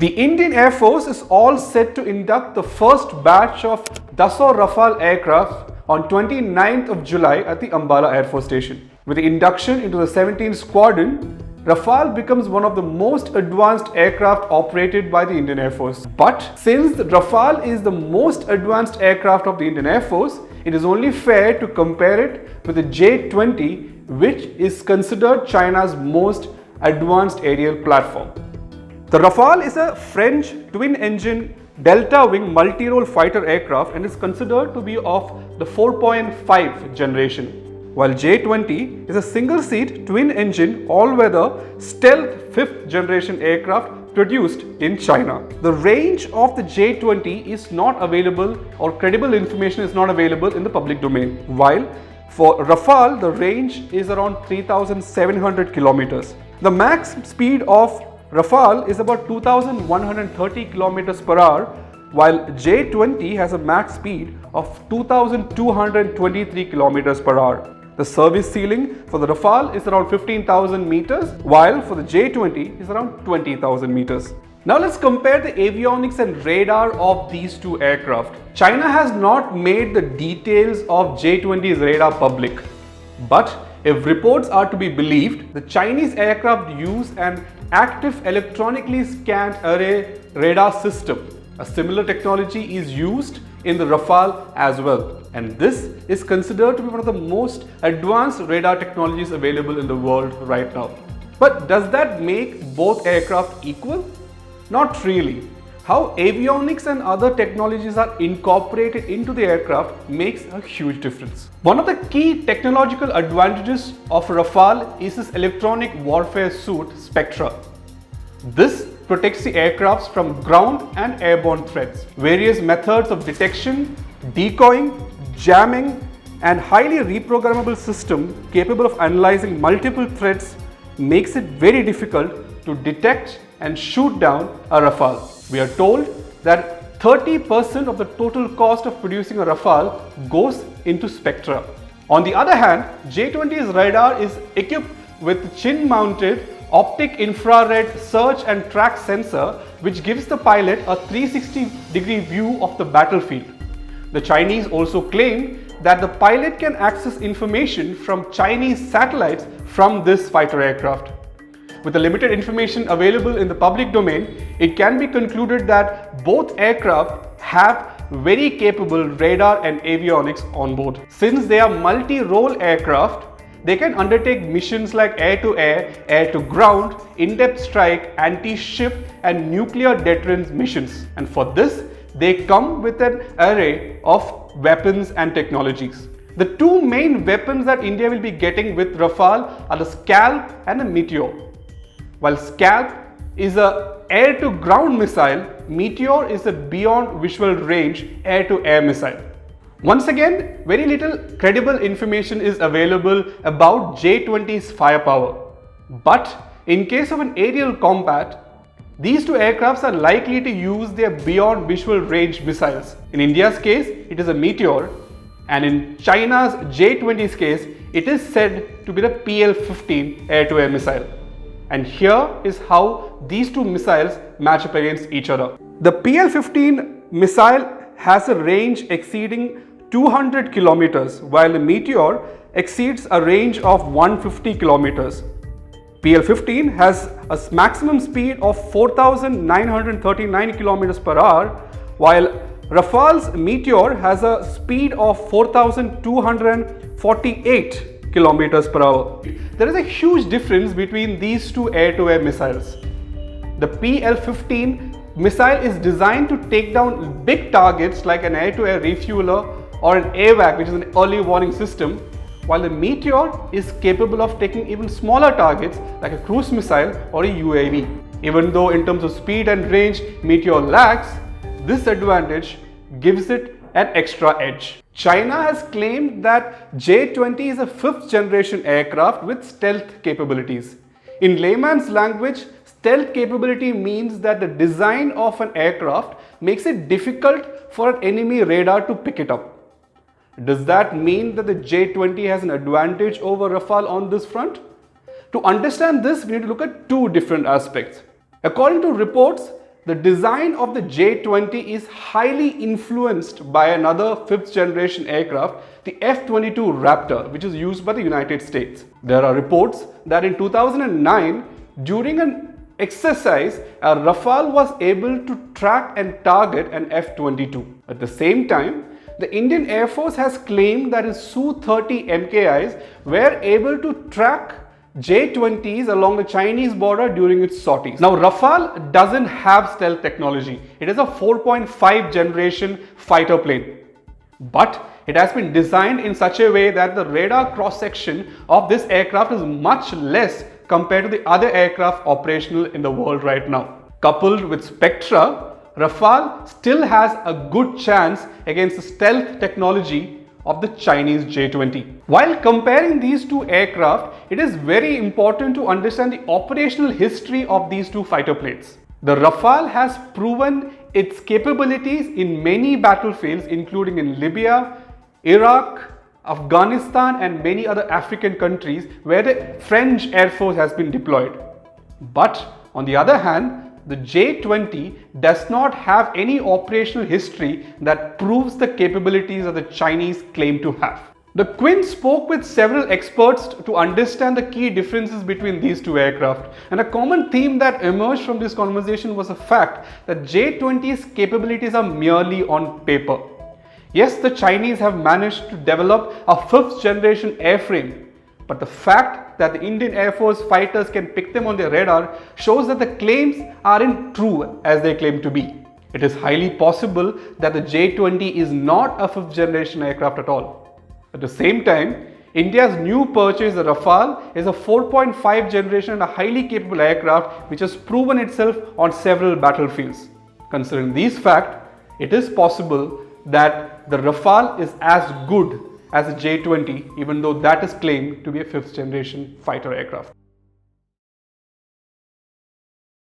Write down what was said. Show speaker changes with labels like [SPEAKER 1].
[SPEAKER 1] The Indian Air Force is all set to induct the first batch of Dassault Rafale aircraft on 29th of July at the Ambala Air Force Station. With the induction into the 17th Squadron, Rafale becomes one of the most advanced aircraft operated by the Indian Air Force. But since the Rafale is the most advanced aircraft of the Indian Air Force, it is only fair to compare it with the J-20, which is considered China's most advanced aerial platform. The Rafale is a French twin-engine delta-wing multi-role fighter aircraft and is considered to be of the 4.5 generation, while J-20 is a single-seat twin-engine all-weather stealth 5th generation aircraft produced in China. The range of the J-20 is not available, or credible information is not available in the public domain, while for Rafale the range is around 3,700 kilometers. The max speed of Rafale is about 2,130 kilometers per hour, while J-20 has a max speed of 2,223 kilometers per hour. The service ceiling for the Rafale is around 15,000 meters, while for the J-20 is around 20,000 meters. Now let's compare the avionics and radar of these two aircraft. China has not made the details of J-20's radar public, but if reports are to be believed, the Chinese aircraft use an active electronically scanned array radar system. A similar technology is used in the Rafale as well, and this is considered to be one of the most advanced radar technologies available in the world right now. But does that make both aircraft equal? Not really. How avionics and other technologies are incorporated into the aircraft makes a huge difference. One of the key technological advantages of Rafale is its electronic warfare suite Spectra. This protects the aircrafts from ground and airborne threats. Various methods of detection, decoying, jamming, and highly reprogrammable system capable of analyzing multiple threats makes it very difficult to detect and shoot down a Rafale. We are told that 30% of the total cost of producing a Rafale goes into Spectra. On the other hand, J-20's radar is equipped with chin-mounted optic infrared search and track sensor, which gives the pilot a 360-degree view of the battlefield. The Chinese also claim that the pilot can access information from Chinese satellites from this fighter aircraft. With the limited information available in the public domain, it can be concluded that both aircraft have very capable radar and avionics on board. Since they are multi-role aircraft, they can undertake missions like air-to-air, air-to-ground, in-depth strike, anti-ship and nuclear deterrence missions. And for this, they come with an array of weapons and technologies. The two main weapons that India will be getting with Rafale are the Scalp and the Meteor. While Scalp is a air-to-ground missile, Meteor is a beyond visual range air-to-air missile. Once again, very little credible information is available about J-20's firepower. But in case of an aerial combat, these two aircrafts are likely to use their beyond visual range missiles. In India's case, it is a Meteor, and in China's J-20's case, it is said to be the PL-15 air-to-air missile. And here is how these two missiles match up against each other. The PL-15 missile has a range exceeding 200 kilometers, while the Meteor exceeds a range of 150 kilometers. PL-15 has a maximum speed of 4,939 kilometers per hour, while Rafale's Meteor has a speed of 4,248 kilometers per hour. There is a huge difference between these two air-to-air missiles. The PL-15 missile is designed to take down big targets like an air-to-air refueler or an AWAC, which is an early warning system, while the Meteor is capable of taking even smaller targets like a cruise missile or a UAV. Even though in terms of speed and range Meteor lags, this advantage gives it an extra edge. China has claimed that J-20 is a 5th generation aircraft with stealth capabilities. In layman's language, stealth capability means that the design of an aircraft makes it difficult for an enemy radar to pick it up. Does that mean that the J-20 has an advantage over Rafale on this front? To understand this, we need to look at two different aspects. According to reports, The design of the J-20 is highly influenced by another 5th generation aircraft, the F-22 Raptor, which is used by the United States. There are reports that in 2009, during an exercise, a Rafale was able to track and target an F-22. At the same time, the Indian Air Force has claimed that its Su-30 MKIs were able to track J-20s along the Chinese border during its sorties. Now, Rafale doesn't have stealth technology. It is a 4.5 generation fighter plane. But it has been designed in such a way that the radar cross-section of this aircraft is much less compared to the other aircraft operational in the world right now. Coupled with Spectra, Rafale still has a good chance against the stealth technology of the Chinese J-20. While comparing these two aircraft, it is very important to understand the operational history of these two fighter planes. The Rafale has proven its capabilities in many battlefields, including in Libya, Iraq, Afghanistan and many other African countries where the French Air Force has been deployed. But on the other hand, the J-20 does not have any operational history that proves the capabilities that the Chinese claim to have. The Quint spoke with several experts to understand the key differences between these two aircraft, and a common theme that emerged from this conversation was the fact that J-20's capabilities are merely on paper. Yes, the Chinese have managed to develop a 5th generation airframe, but the fact that the Indian Air Force fighters can pick them on their radar shows that the claims aren't true as they claim to be. It is highly possible that the J-20 is not a 5th generation aircraft at all. At the same time, India's new purchase, the Rafale, is a 4.5 generation and a highly capable aircraft which has proven itself on several battlefields. Considering these facts, it is possible that the Rafale is as good as a J-20, even though that is claimed to be a 5th generation fighter aircraft.